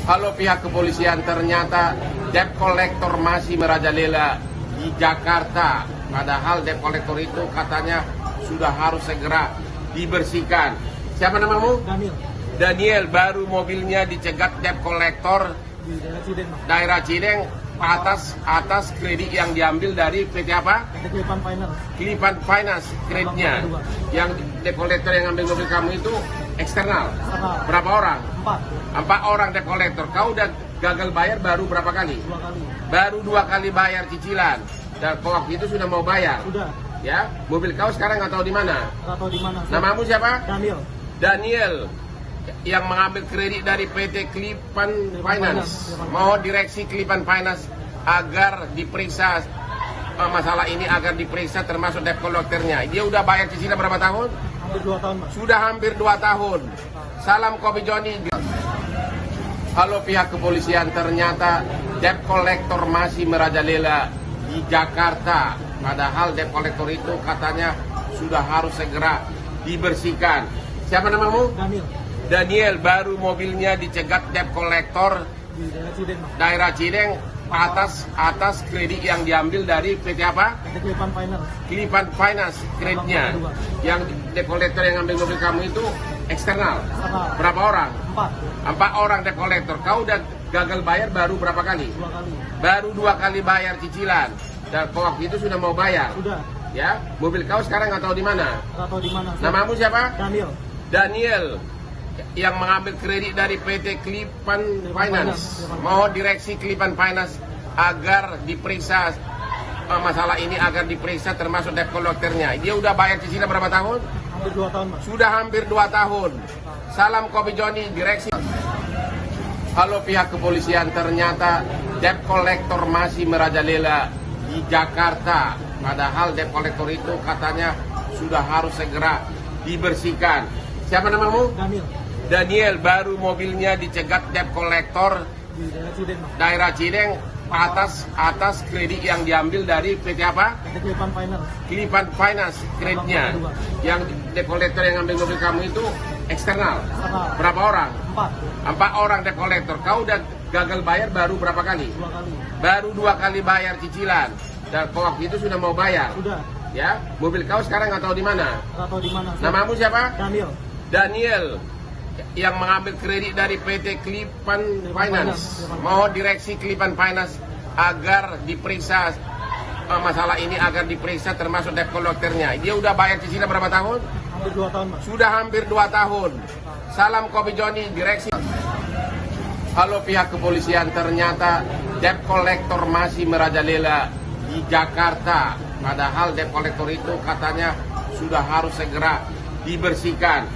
Halo pihak kepolisian, ternyata debt collector masih merajalela di Jakarta. Padahal debt collector itu katanya sudah harus segera dibersihkan. Siapa namamu? Daniel. Daniel, baru mobilnya dicegat debt collector Di daerah Cideng, Pak. daerah Cideng atas kredit yang diambil dari PT apa? PT Klipan Finance. Klipan Finance kreditnya. Yang debt collector yang ambil mobil kamu itu eksternal. Eksternal. Berapa orang? 4. 4 orang debt collector. Kau udah gagal bayar baru berapa kali? 2 kali. Baru 2 kali bayar cicilan. Dan waktu itu sudah mau bayar. Sudah. Ya, mobil kau sekarang nggak tahu di mana. Nggak tahu di mana. Namamu siapa? Daniel. Daniel, yang mengambil kredit dari PT Klipan Finance. Mohon direksi Klipan Finance agar diperiksa masalah ini, agar diperiksa termasuk debt collectornya. Dia udah bayar cicilan berapa tahun? Hampir 2 tahun, Pak. Sudah hampir 2 tahun. Salam Kopi Joni. Halo pihak kepolisian, ternyata debt collector masih merajalela di Jakarta. Padahal debt collector itu katanya sudah harus segera dibersihkan. Siapa namamu? Daniel. Daniel, baru mobilnya dicegat debt collector Di daerah Cideng, Pak. daerah Cideng atas kredit yang diambil dari PT apa? PT Klipan Finance. Klipan Finance kreditnya. Yang debt collector yang ambil mobil kamu itu eksternal. Eksternal. Berapa orang? 4. 4 orang debt collector. Kau udah gagal bayar baru berapa kali? 2 kali. Baru 2 kali bayar cicilan. Dan waktu itu sudah mau bayar. Sudah. Ya, mobil kau sekarang nggak tahu di mana. Nggak tahu di mana. Namamu siapa? Daniel. Daniel, yang mengambil kredit dari PT Klipan Finance. Mohon direksi Klipan Finance agar diperiksa masalah ini, agar diperiksa termasuk debt collectornya. Dia udah bayar cicilan berapa tahun? Hampir 2 tahun, Pak. Sudah hampir 2 tahun. Salam Kopi Joni, direksi. Halo pihak kepolisian, ternyata debt collector masih merajalela di Jakarta. Padahal debt collector itu katanya sudah harus segera dibersihkan. Siapa namamu? Daniel. Daniel, baru mobilnya dicegat debt collector Di daerah Cideng, Pak. daerah Cideng atas kredit yang diambil dari PT apa? PT Klipan Finance. Klipan Finance kreditnya. Yang debt collector yang ambil mobil kamu itu eksternal. Eksternal. Berapa orang? 4. 4 orang debt collector. Kau udah gagal bayar baru berapa kali? 2 kali. Baru 2 kali bayar cicilan. Dan waktu itu sudah mau bayar. Sudah. Ya, mobil kau sekarang nggak tahu di mana. Nggak tahu di mana. Namamu siapa? Daniel. Daniel, yang mengambil kredit dari PT Klipan Finance. Mohon direksi Klipan Finance agar diperiksa masalah ini, agar diperiksa termasuk debt collectornya. Dia udah bayar cicilan berapa tahun? Hampir 2 tahun, Pak. Sudah hampir 2 tahun. Salam Kopi Joni, direksi. Halo pihak kepolisian, ternyata debt collector masih merajalela di Jakarta. Padahal debt collector itu katanya sudah harus segera dibersihkan.